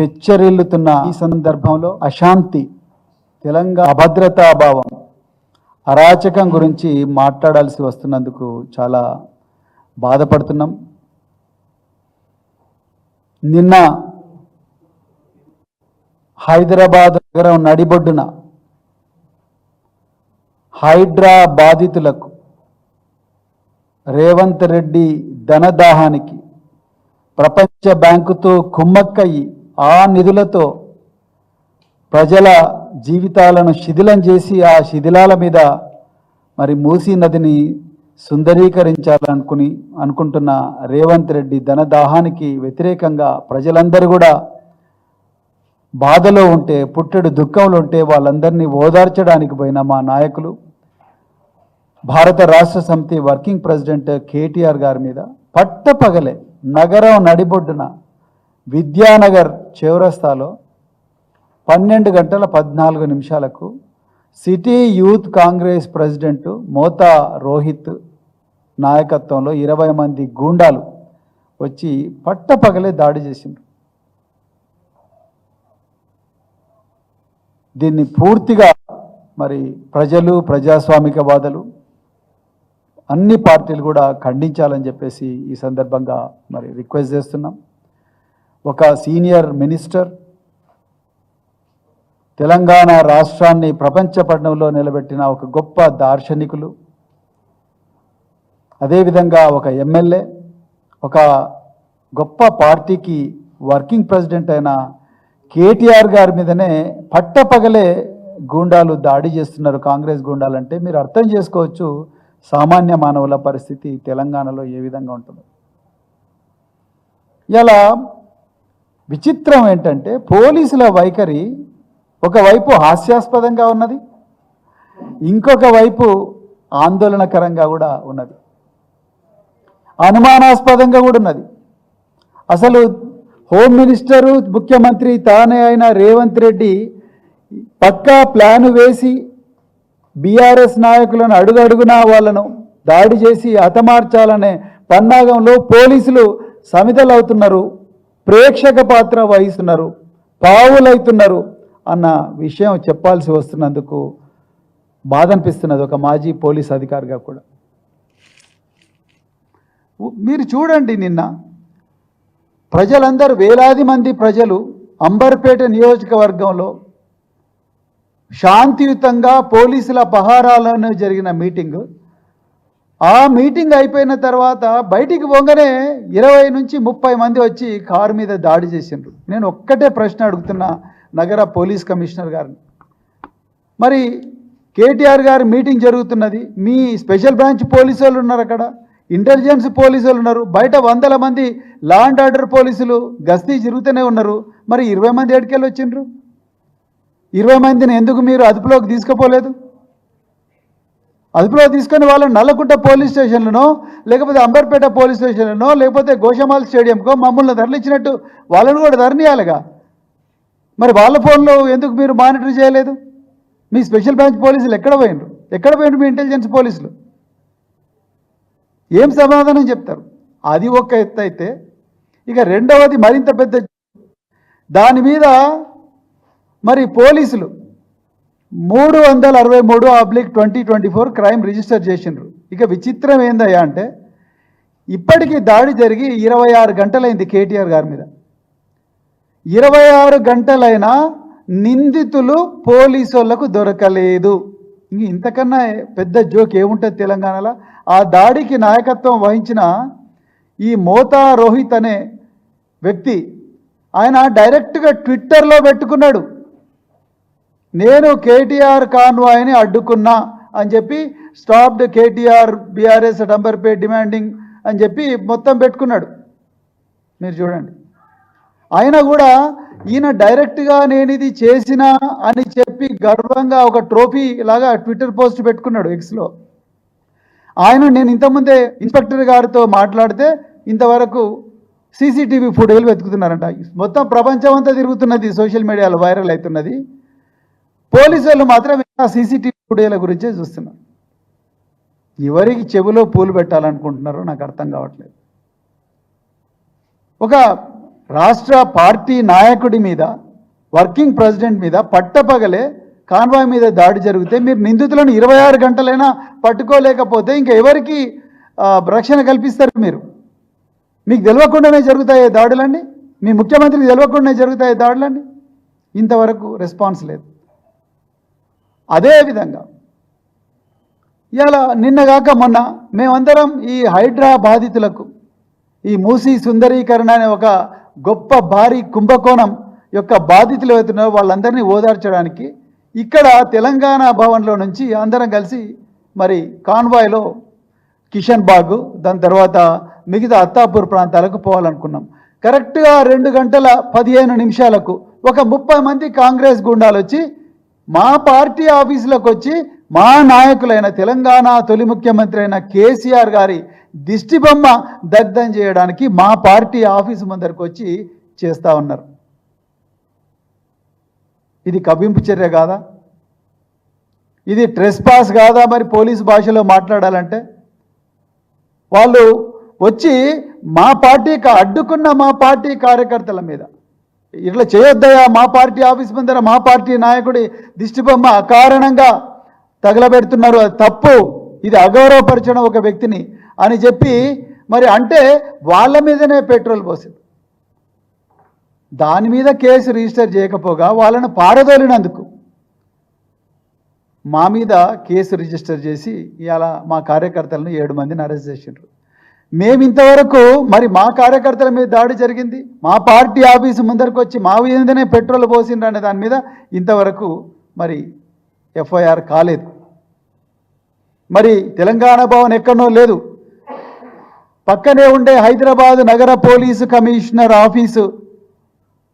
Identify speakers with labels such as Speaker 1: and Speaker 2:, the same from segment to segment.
Speaker 1: పెచ్చరిల్లుతున్న ఈ సందర్భంలో అశాంతి, తెలంగాణ అభద్రతా భావం, అరాచకం గురించి మాట్లాడాల్సి వస్తున్నందుకు చాలా బాధపడుతున్నాం. నిన్న హైదరాబాద్ నగరం నడిబొడ్డున హైడ్రా బాధితులకు రేవంత్ రెడ్డి ధనదాహానికి ప్రపంచ బ్యాంకుతో కుమ్మక్కయి ఆ నిధులతో ప్రజల జీవితాలను శిథిలం చేసి ఆ శిథిలాల మీద మరి మూసీ నదిని అనుకుంటున్న రేవంత్ రెడ్డి ధనదాహానికి వ్యతిరేకంగా ప్రజలందరూ కూడా బాధలో ఉంటే, పుట్టెడు దుఃఖంలో ఉంటే వాళ్ళందరినీ ఓదార్చడానికి పోయిన మా నాయకులు భారత రాష్ట్ర సమితి వర్కింగ్ ప్రెసిడెంట్ కేటీఆర్ గారి మీద పట్టపగలే నగరం నడిబొడ్డున విద్యానగర్ చౌరస్తాలో 12:14 సిటీ యూత్ కాంగ్రెస్ ప్రెసిడెంట్ మోతా రోహిత్ నాయకత్వంలో 20 మంది గూండాలు వచ్చి పట్టపగలే దాడి చేసిండ్రు. దీన్ని పూర్తిగా మరి ప్రజలు, ప్రజాస్వామికవాదులు, అన్ని పార్టీలు కూడా ఖండించాలని చెప్పేసి ఈ సందర్భంగా మరి రిక్వెస్ట్ చేస్తున్నాం. ఒక సీనియర్ మినిస్టర్, తెలంగాణ రాష్ట్రాన్ని ప్రపంచ పటంలో నిలబెట్టిన ఒక గొప్ప దార్శనికులు, అదేవిధంగా ఒక ఎమ్మెల్యే, ఒక గొప్ప పార్టీకి వర్కింగ్ ప్రెసిడెంట్ అయిన కేటీఆర్ గారి మీదనే పట్టపగలే గూండాలు దాడి చేస్తున్నారు. కాంగ్రెస్ గూండాలు అంటే మీరు అర్థం చేసుకోవచ్చు సామాన్య మానవుల పరిస్థితి తెలంగాణలో ఏ విధంగా ఉంటుందో. ఇలా విచిత్రం ఏంటంటే పోలీసుల వైఖరి ఒకవైపు హాస్యాస్పదంగా ఉన్నది, ఇంకొక వైపు ఆందోళనకరంగా కూడా ఉన్నది, అనుమానాస్పదంగా కూడా ఉన్నది. అసలు హోమ్ మినిస్టరు, ముఖ్యమంత్రి తానే అయిన రేవంత్ రెడ్డి పక్కా ప్లాను వేసి బీఆర్ఎస్ నాయకులను అడుగడుగునా వాళ్ళను దాడి చేసి హతమార్చాలనే పన్నాగంలో పోలీసులు సమిధలవుతున్నారు, ప్రేక్షక పాత్ర వహిస్తున్నారు, పావులవుతున్నారు అన్న విషయం చెప్పాల్సి వస్తున్నందుకు బాధ అనిపిస్తున్నది ఒక మాజీ పోలీస్ అధికారిగా కూడా. మీరు చూడండి, నిన్న ప్రజలందరూ, వేలాది మంది ప్రజలు అంబర్పేట నియోజకవర్గంలో శాంతియుతంగా పోలీసుల పహారాలను జరిగిన మీటింగు, ఆ మీటింగ్ అయిపోయిన తర్వాత బయటికి పోగానే 20 నుంచి 30 మంది వచ్చి కారు మీద దాడి చేసిండ్రు. నేను ఒక్కటే ప్రశ్న అడుగుతున్నా నగర పోలీస్ కమిషనర్ గారిని, మరి కేటీఆర్ గారి మీటింగ్ జరుగుతున్నది, మీ స్పెషల్ బ్రాంచ్ పోలీసు వాళ్ళు ఉన్నారు, అక్కడ ఇంటెలిజెన్స్ పోలీసులు ఉన్నారు, బయట 100 మంది లా అండ్ ఆర్డర్ పోలీసులు గస్తీ జరుగుతూనే ఉన్నారు, మరి 20 మంది ఎక్కడికెళ్ళి వచ్చిండ్రు? 20 మందిని ఎందుకు మీరు అదుపులోకి తీసుకుపోలేదు? అదుపులో తీసుకొని వాళ్ళని నల్లకుంట పోలీస్ స్టేషన్లనో, లేకపోతే అంబర్పేట పోలీస్ స్టేషన్లనో, లేకపోతే గోషమాల్ స్టేడియంకో మమ్మల్ని తరలించినట్టు వాళ్ళని కూడా తరలియాలిగా. మరి వాళ్ళ ఫోన్లో ఎందుకు మీరు మానిటర్ చేయలేదు? మీ స్పెషల్ బ్రాంచ్ పోలీసులు ఎక్కడ పోయినరు మీ ఇంటెలిజెన్స్ పోలీసులు? ఏం సమాధానం చెప్తారు? అది ఒక ఎత్తు అయితే, ఇక రెండవది మరింత పెద్ద, దాని మీద మరి పోలీసులు 363/2024 క్రైమ్ రిజిస్టర్ చేసిండ్రు. ఇక విచిత్రం ఏందయ్యా అంటే, ఇప్పటికీ దాడి జరిగి 26 గంటలైంది కేటీఆర్ గారి మీద. 26 గంటలైనా నిందితులు పోలీసు వాళ్ళకు దొరకలేదు. ఇంతకన్నా పెద్ద జోక్ ఏముంటుంది తెలంగాణలో? ఆ దాడికి నాయకత్వం వహించిన ఈ మోతా రోహిత్ అనే వ్యక్తి, ఆయన డైరెక్ట్గా ట్విట్టర్లో పెట్టుకున్నాడు, నేను కేటీఆర్ కాన్వాయ్ని అడ్డుకున్నా అని చెప్పి, stopped KTR BRS at Amberpet demanding అని చెప్పి మొత్తం పెట్టుకున్నాడు. మీరు చూడండి, ఆయన కూడా ఈయన డైరెక్ట్గా నేను ఇది చేసినా అని చెప్పి గర్వంగా ఒక ట్రోఫీ లాగా ట్విట్టర్ పోస్ట్ పెట్టుకున్నాడు ఎక్స్లో. ఆయన, నేను ఇంతకుముందే ఇన్స్పెక్టర్ గారితో మాట్లాడితే ఇంతవరకు సీసీటీవీ ఫుటేజ్లు వెతుకుతున్నారంట. మొత్తం ప్రపంచం అంతా తిరుగుతున్నది, సోషల్ మీడియాలో వైరల్ అవుతున్నది. పోలీసు వాళ్ళు మాత్రం సీసీటీవీ ఫుటేజ్ల గురించే చూస్తున్నారు. ఎవరికి చెవిలో పూలు పెట్టాలనుకుంటున్నారో నాకు అర్థం కావట్లేదు. ఒక రాష్ట్ర పార్టీ నాయకుడి మీద, వర్కింగ్ ప్రెసిడెంట్ మీద పట్టపగలే కాన్వాయ్ మీద దాడి జరిగితే మీరు నిందితులను 26 గంటలైనా పట్టుకోలేకపోతే ఇంకా ఎవరికి రక్షణ కల్పిస్తారు? మీకు తెలియకుండానే జరుగుతాయి దాడులన్నీ, మీ ముఖ్యమంత్రికి తెలియకుండానే జరుగుతాయి దాడులన్నీ. ఇంతవరకు రెస్పాన్స్ లేదు. అదేవిధంగా ఇలా నిన్నగాక మొన్న మేమందరం ఈ హైడ్రా బాధితులకు, ఈ మూసీ సుందరీకరణ అనే ఒక గొప్ప భారీ కుంభకోణం యొక్క బాధితులు అవుతున్నారో వాళ్ళందరినీ ఓదార్చడానికి ఇక్కడ తెలంగాణ భవన్లో నుంచి అందరం కలిసి మరి కాన్వాయ్లో కిషన్ బాగ్, దాని తర్వాత మిగతా అత్తాపూర్ ప్రాంతాలకు పోవాలనుకున్నాం. కరెక్ట్గా 2 గంటల 15 నిమిషాలకు ఒక 30 మంది కాంగ్రెస్ గుండాలు వచ్చి మా పార్టీ ఆఫీసులకు వచ్చి మా నాయకులైన తెలంగాణ తొలి ముఖ్యమంత్రి అయిన కేసీఆర్ గారి దిష్టిబొమ్మ దగ్ధం చేయడానికి మా పార్టీ ఆఫీసు ముందరకు వచ్చి చేస్తూ ఉన్నారు. ఇది కవ్వింపు చర్య కాదా? ఇది ట్రెస్పాస్ కాదా? మరి పోలీసు భాషలో మాట్లాడాలంటే వాళ్ళు వచ్చి మా పార్టీకి అడ్డుకున్న మా పార్టీ కార్యకర్తల మీద ఇట్లా చేయొద్దయా, మా పార్టీ ఆఫీస్ ముందర మా పార్టీ నాయకుడి దిష్టిబొమ్మ అకారణంగా తగలబెడుతున్నారు, అది తప్పు, ఇది అగౌరవపరచడం ఒక వ్యక్తిని అని చెప్పి మరి అంటే వాళ్ళ మీదనే పెట్రోల్ పోసింది. దాని మీద కేసు రిజిస్టర్ చేయకపోగా వాళ్ళను పారదోలినందుకు మా మీద కేసు రిజిస్టర్ చేసి ఇవాళ మా కార్యకర్తలను 7 మందిని అరెస్ట్ చేసిండ్రు. మేము ఇంతవరకు మరి మా కార్యకర్తల మీద దాడి జరిగింది, మా పార్టీ ఆఫీసు ముందరకు వచ్చి మా మీదనే పెట్రోల్ పోసిండ్రు అనే దాని మీద ఇంతవరకు మరి ఎఫ్ఐఆర్ కాలేదు. మరి తెలంగాణ భవన్ ఎక్కడనో లేదు, పక్కనే ఉండే హైదరాబాద్ నగర పోలీసు కమిషనర్ ఆఫీసు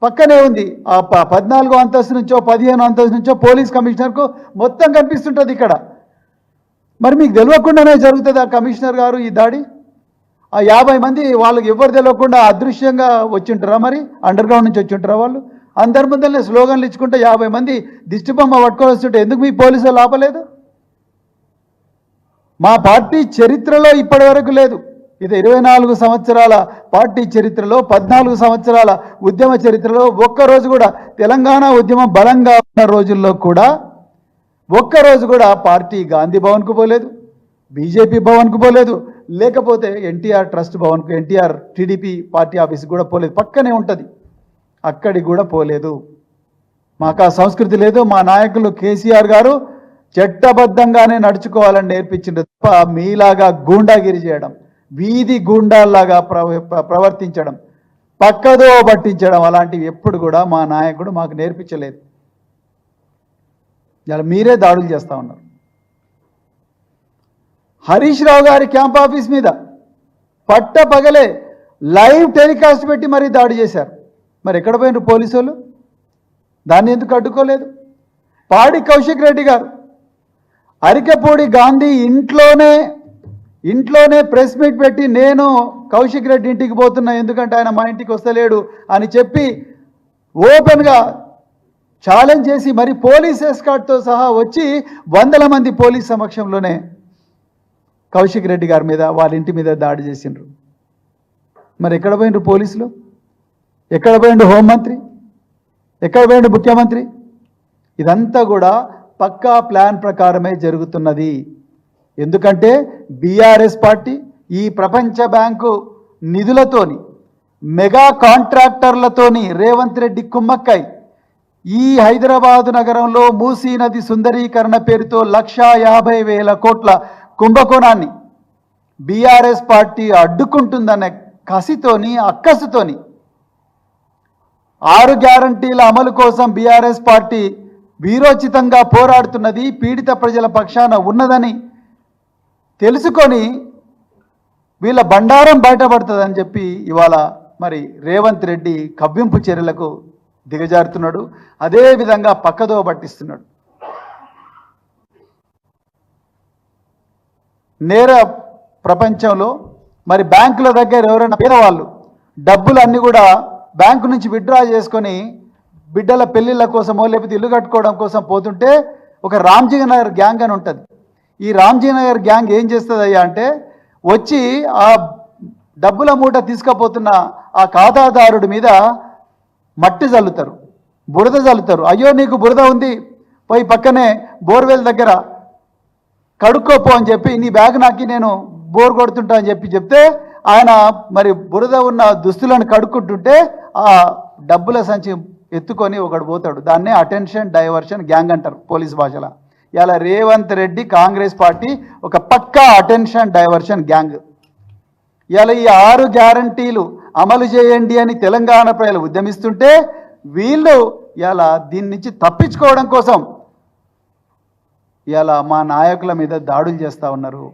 Speaker 1: పక్కనే ఉంది. ఆ 14వ అంతస్తు నుంచో 15వ అంతస్తు నుంచో పోలీస్ కమిషనర్కు మొత్తం కనిపిస్తుంటుంది ఇక్కడ. మరి మీకు తెలియకుండానే జరుగుతుంది ఆ కమిషనర్ గారు ఈ దాడి. ఆ 50 మంది వాళ్ళకి ఎవరు తెలియకుండా అదృశ్యంగా వచ్చింటారా? మరి అండర్ గ్రౌండ్ నుంచి వచ్చింటారా? వాళ్ళు అందరి ముందరనే స్లోగన్లు ఇచ్చుకుంటే 50 మంది దిష్టిబొమ్మ పట్టుకొని వస్తుంటే ఎందుకు మీ పోలీసులు ఆపలేదు? మా పార్టీ చరిత్రలో ఇప్పటి వరకు లేదు. ఇది 24 సంవత్సరాల పార్టీ చరిత్రలో, 14 సంవత్సరాల ఉద్యమ చరిత్రలో ఒక్కరోజు కూడా తెలంగాణ ఉద్యమం బలంగా ఉన్న రోజుల్లో కూడా ఒక్కరోజు కూడా పార్టీ గాంధీ భవన్కు పోలేదు, బీజేపీ భవన్కు పోలేదు, లేకపోతే ఎన్టీఆర్ ట్రస్ట్ భవన్కు, ఎన్టీఆర్ టీడీపీ పార్టీ ఆఫీస్కి కూడా పోలేదు. పక్కనే ఉంటుంది, అక్కడికి కూడా పోలేదు. మాకు ఆ సంస్కృతి లేదు. మా నాయకులు కేసీఆర్ గారు చట్టబద్ధంగానే నడుచుకోవాలని నేర్పించింది తప్ప మీలాగా గూండాగిరి చేయడం, వీధి గూండాల్లాగా ప్రవర్తించడం, పక్కదో పట్టించడం అలాంటివి ఎప్పుడు కూడా మా నాయకుడు మాకు నేర్పించలేదు. ఇలా మీరే దాడులు చేస్తూ ఉన్నారు. హరీష్ రావు గారి క్యాంప్ ఆఫీస్ మీద పట్టపగలే లైవ్ టెలికాస్ట్ పెట్టి మరీ దాడి చేశారు. మరి ఎక్కడ పోయినారు పోలీసు వాళ్ళు? దాన్ని ఎందుకు అడ్డుకోలేదు? పాడి కౌశిక్ రెడ్డి గారు అరికపూడి గాంధీ ఇంట్లోనే ప్రెస్ మీట్ పెట్టి నేను కౌశిక్ రెడ్డి ఇంటికి పోతున్నా, ఎందుకంటే ఆయన మా ఇంటికి వస్తలేడు అని చెప్పి ఓపెన్గా ఛాలెంజ్ చేసి మరి పోలీస్ ఎస్కార్ట్తో సహా వచ్చి 100 మంది పోలీస్ సమక్షంలోనే కౌశిక్ రెడ్డి గారి మీద, వాళ్ళ ఇంటి మీద దాడి చేసిండ్రు. మరి ఎక్కడ పోయిండ్రు పోలీసులు? ఎక్కడ పోయిండు హోంమంత్రి? ఎక్కడ పోయిండు ముఖ్యమంత్రి? ఇదంతా కూడా పక్కా ప్లాన్ ప్రకారమే జరుగుతున్నది. ఎందుకంటే బీఆర్ఎస్ పార్టీ ఈ ప్రపంచ బ్యాంకు నిధులతోని, మెగా కాంట్రాక్టర్లతోని రేవంత్ రెడ్డి కుమ్మక్కై ఈ హైదరాబాదు నగరంలో మూసీ నది సుందరీకరణ పేరుతో 1,50,000 కోట్ల కుంభకోణాన్ని బీఆర్ఎస్ పార్టీ అడ్డుకుంటుందనే కసితోని, అక్కసుతోని 6 గ్యారంటీల అమలు కోసం బీఆర్ఎస్ పార్టీ వీరోచితంగా పోరాడుతున్నది, పీడిత ప్రజల పక్షాన ఉన్నదని తెలుసుకొని వీళ్ళ బండారం బయటపడుతుందని చెప్పి ఇవాళ మరి రేవంత్ రెడ్డి కవ్వింపు చర్యలకు దిగజారుతున్నాడు. అదేవిధంగా పక్కదో పట్టిస్తున్నాడు. నేర ప్రపంచంలో మరి బ్యాంకుల దగ్గర ఎవరైనా పేదవాళ్ళు డబ్బులు అన్నీ కూడా బ్యాంకు నుంచి విత్డ్రా చేసుకొని బిడ్డల పెళ్ళిళ్ళ కోసమో లేకపోతే ఇల్లు కట్టుకోవడం కోసం పోతుంటే ఒక రామ్జీ నగర్ గ్యాంగ్ అని ఉంటుంది. ఈ రామ్జీ నగర్ గ్యాంగ్ ఏం చేస్తుందయ్యా అంటే వచ్చి ఆ డబ్బుల మూట తీసుకుపోతున్న ఆ ఖాతాదారుడి మీద మట్టి చల్లుతారు, బురద చల్లుతారు. అయ్యో నీకు బురద ఉంది, పోయి పక్కనే బోర్వెల్ దగ్గర కడుక్కోపో అని చెప్పి, నీ బ్యాగ్ నాకి నేను బోర్ కొడుతుంటా అని చెప్తే ఆయన మరి బురద ఉన్న దుస్తులను కడుక్కుంటుంటే ఆ డబ్బుల సంచి ఎత్తుకొని ఒకడు పోతాడు. దాన్నే అటెన్షన్ డైవర్షన్ గ్యాంగ్ అంటారు పోలీస్ భాషలో. ఇలా రేవంత్ రెడ్డి కాంగ్రెస్ పార్టీ ఒక పక్కా అటెన్షన్ డైవర్షన్ గ్యాంగ్. ఇలా ఈ 6 గ్యారంటీలు అమలు చేయండి అని తెలంగాణ ప్రజలు ఉద్యమిస్తుంటే వీళ్ళు ఇలా దీని నుంచి తప్పించుకోవడం కోసం ఇలా మా నాయకుల మీద దాడులు చేస్తూ ఉన్నారు.